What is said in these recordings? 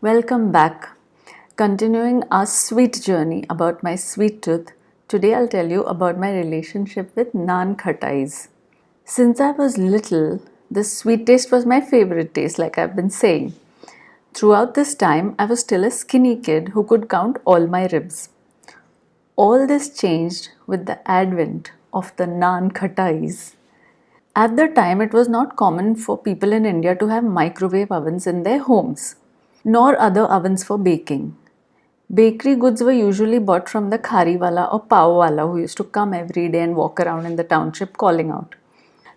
Welcome back. Continuing our sweet journey about my sweet tooth, today I'll tell you about my relationship with Nan Khatais. Since I was little, the sweet taste was my favorite taste, like I've been saying. Throughout this time, I was still a skinny kid who could count all my ribs. All this changed with the advent of the Nan Khatais. At the time, it was not common for people in India to have microwave ovens in their homes, nor other ovens for baking. Bakery goods were usually bought from the khariwala or pawwala who used to come every day and walk around in the township calling out.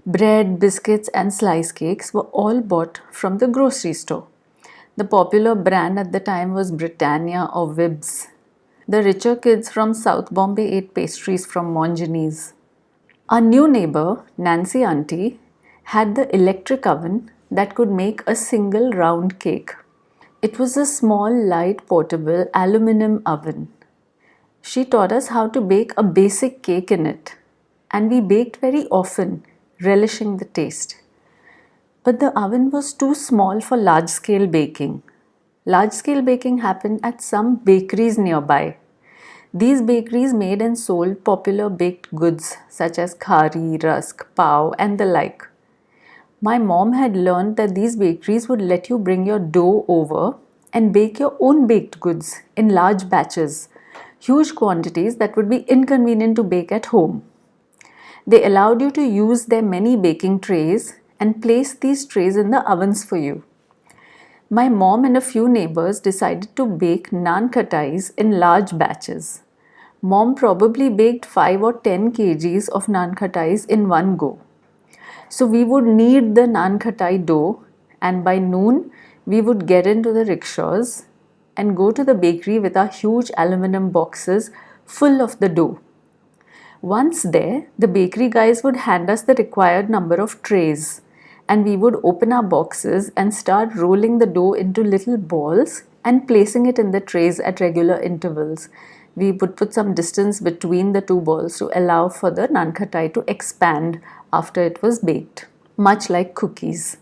Bread, biscuits, and slice cakes were all bought from the grocery store. The popular brand at the time was Britannia or Wibs. The richer kids from South Bombay ate pastries from Monjani's. Our new neighbor, Nancy Auntie, had the electric oven that could make a single round cake. It was a small, light, portable aluminum oven. She taught us how to bake a basic cake in it, and we baked very often, relishing the taste. But the oven was too small for large-scale baking. Large-scale baking happened at some bakeries nearby. These bakeries made and sold popular baked goods such as khari, rusk, pav, and the like. My mom had learned that these bakeries would let you bring your dough over and bake your own baked goods in large batches, huge quantities that would be inconvenient to bake at home. They allowed you to use their many baking trays and place these trays in the ovens for you. My mom and a few neighbors decided to bake Nan Khatais in large batches. Mom probably baked 5 or 10 kgs of Nan Khatais in one go. So we would knead the Nan Khatai dough, and by noon we would get into the rickshaws and go to the bakery with our huge aluminum boxes full of the dough. Once there, the bakery guys would hand us the required number of trays, and we would open our boxes and start rolling the dough into little balls and placing it in the trays at regular intervals. We would put some distance between the two balls to allow for the Nan Khatai to expand after it was baked, much like cookies.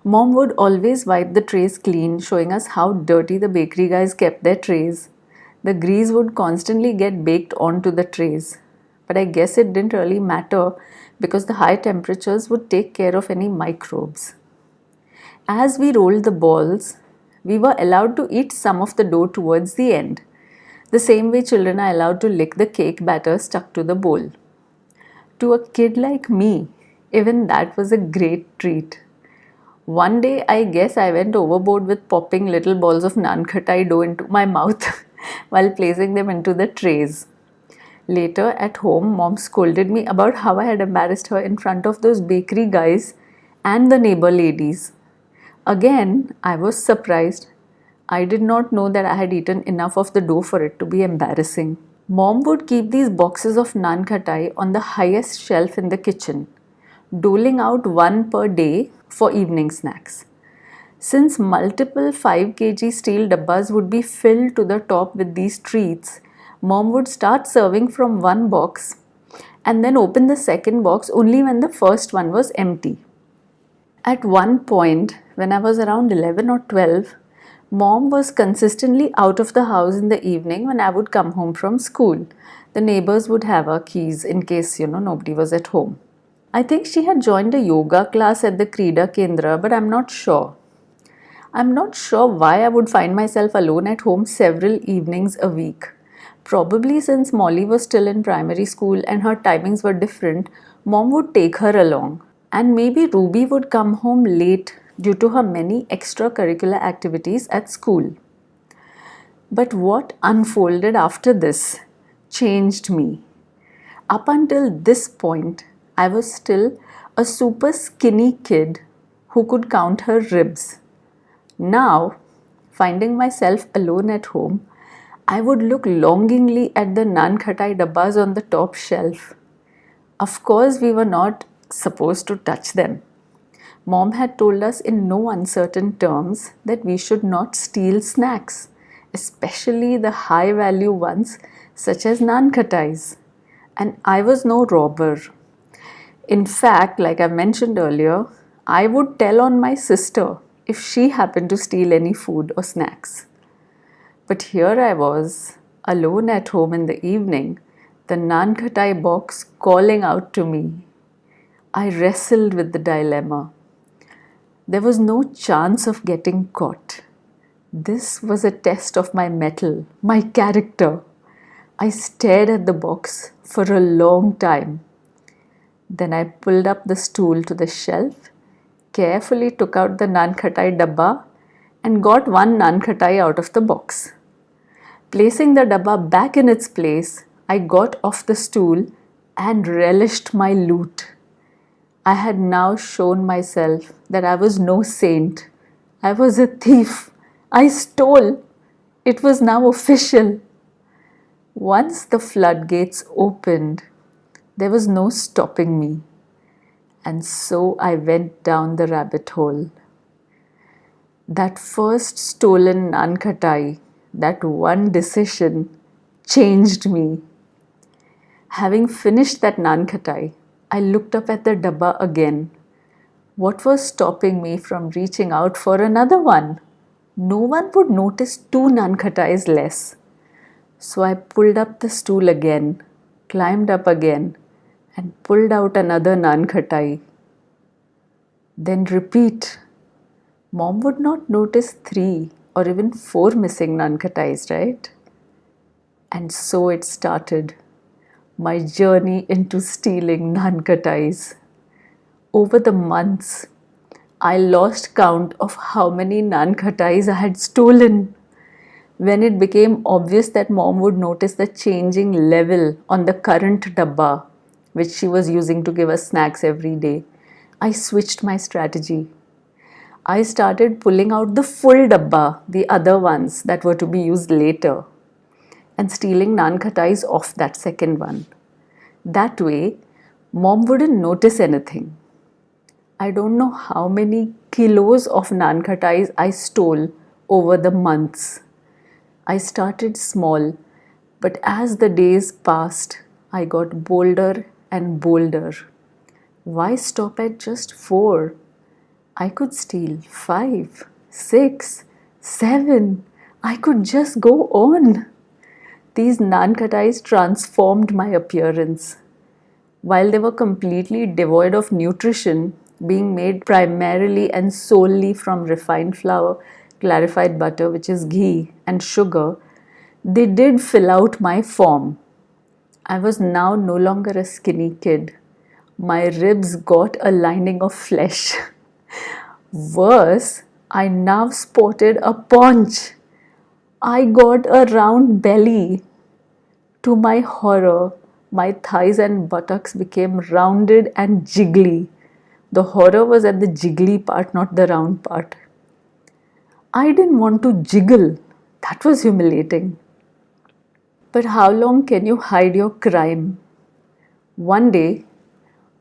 Mom would always wipe the trays clean, showing us how dirty the bakery guys kept their trays. The grease would constantly get baked onto the trays. But I guess it didn't really matter because the high temperatures would take care of any microbes. As we rolled the balls, we were allowed to eat some of the dough towards the end, the same way children are allowed to lick the cake batter stuck to the bowl. To a kid like me, even that was a great treat. One day, I guess I went overboard with popping little balls of Nan Khatai dough into my mouth while placing them into the trays. Later at home, Mom scolded me about how I had embarrassed her in front of those bakery guys and the neighbor ladies. Again, I was surprised. I did not know that I had eaten enough of the dough for it to be embarrassing. Mom would keep these boxes of Nan Khatai on the highest shelf in the kitchen, doling out one per day for evening snacks. Since multiple 5 kg steel dabbas would be filled to the top with these treats, Mom would start serving from one box and then open the second box only when the first one was empty. At one point, when I was around 11 or 12, Mom was consistently out of the house in the evening when I would come home from school. The neighbors would have our keys in case, nobody was at home. I think she had joined a yoga class at the Krida Kendra, but I'm not sure. I'm not sure why I would find myself alone at home several evenings a week. Probably since Molly was still in primary school and her timings were different, Mom would take her along. And maybe Ruby would come home late due to her many extracurricular activities at school. But what unfolded after this changed me. Up until this point, I was still a super skinny kid who could count her ribs. Now, finding myself alone at home, I would look longingly at the Nan Khatai dabbas on the top shelf. Of course, we were not supposed to touch them. Mom had told us in no uncertain terms that we should not steal snacks, especially the high-value ones such as Nan Khatais. And I was no robber. In fact, like I mentioned earlier, I would tell on my sister if she happened to steal any food or snacks. But here I was, alone at home in the evening, the Nan Khatai box calling out to me. I wrestled with the dilemma. There was no chance of getting caught. This was a test of my mettle, my character. I stared at the box for a long time. Then I pulled up the stool to the shelf, carefully took out the Nan Khatai dabba and got one Nan Khatai out of the box. Placing the dabba back in its place, I got off the stool and relished my loot. I had now shown myself that I was no saint. I was a thief. I stole. It was now official. Once the floodgates opened, there was no stopping me. And so I went down the rabbit hole. That first stolen Nan Khatai, that one decision, changed me. Having finished that Nan Khatai, I looked up at the dabba again. What was stopping me from reaching out for another one? No one would notice two Nan Khatais less. So I pulled up the stool again, climbed up again, and pulled out another Nan Khatai. Then repeat. Mom would not notice 3 or even 4 missing Nan Khatais, right? And so it started. My journey into stealing Nan Khatais. Over the months, I lost count of how many Nan Khatais I had stolen. When it became obvious that Mom would notice the changing level on the current dabba, which she was using to give us snacks every day, I switched my strategy. I started pulling out the full dabba, the other ones that were to be used later, and stealing Nan Khatais off that second one. That way, Mom wouldn't notice anything. I don't know how many kilos of Nan Khatais I stole over the months. I started small, but as the days passed, I got bolder and bolder. Why stop at just 4? I could steal 5, 6, 7. I could just go on. These Nan Khatais transformed my appearance. While they were completely devoid of nutrition, being made primarily and solely from refined flour, clarified butter, which is ghee, and sugar, they did fill out my form. I was now no longer a skinny kid. My ribs got a lining of flesh. Worse, I now sported a paunch. I got a round belly. To my horror, my thighs and buttocks became rounded and jiggly. The horror was at the jiggly part, not the round part. I didn't want to jiggle. That was humiliating. But how long can you hide your crime? One day,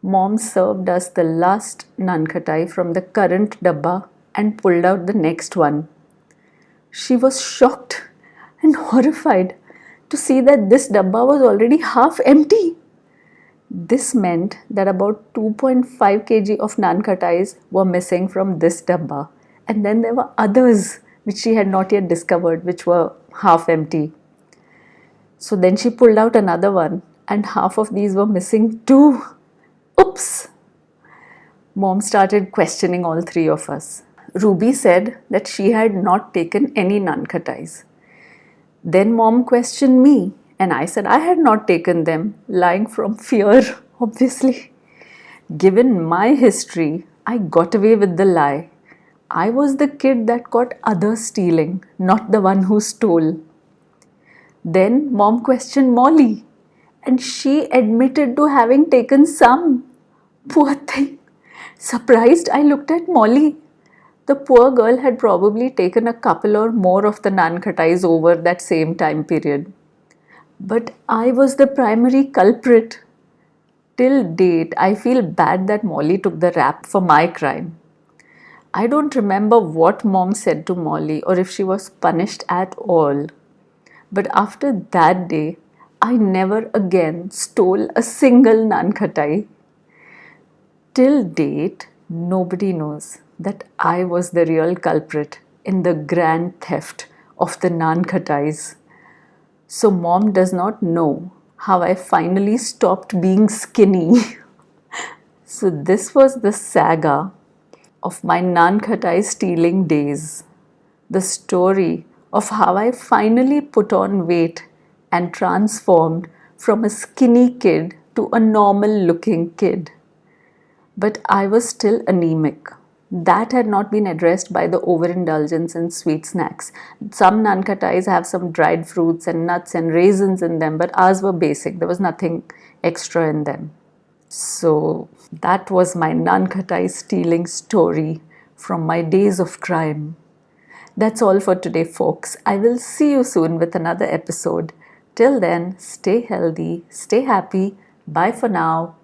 Mom served us the last Nan Khatai from the current dabba and pulled out the next one. She was shocked and horrified to see that this dabba was already half empty. This meant that about 2.5 kg of Nan Khatais were missing from this dabba, and then there were others which she had not yet discovered, which were half empty. So then she pulled out another one, and half of these were missing too. Oops! Mom started questioning all 3 of us. Ruby said that she had not taken any Nan Khatais. Then Mom questioned me, and I said I had not taken them, lying from fear, obviously. Given my history, I got away with the lie. I was the kid that caught others stealing, not the one who stole. Then Mom questioned Molly, and she admitted to having taken some. Poor thing. Surprised, I looked at Molly. The poor girl had probably taken a couple or more of the Nan Khatais over that same time period. But I was the primary culprit. Till date, I feel bad that Molly took the rap for my crime. I don't remember what Mom said to Molly or if she was punished at all. But after that day, I never again stole a single Nan Khatai. Till date, nobody knows that I was the real culprit in the grand theft of the Nan Khatais. So mom does not know how I finally stopped being skinny. So this was the saga of my Nan Khatai stealing days. The story of how I finally put on weight and transformed from a skinny kid to a normal looking kid. But I was still anemic. That had not been addressed by the overindulgence in sweet snacks. Some Nan Khatais have some dried fruits and nuts and raisins in them, but ours were basic. There was nothing extra in them. So that was my Nan Khatai stealing story from my days of crime. That's all for today, folks. I will see you soon with another episode. Till then, stay healthy, stay happy. Bye for now.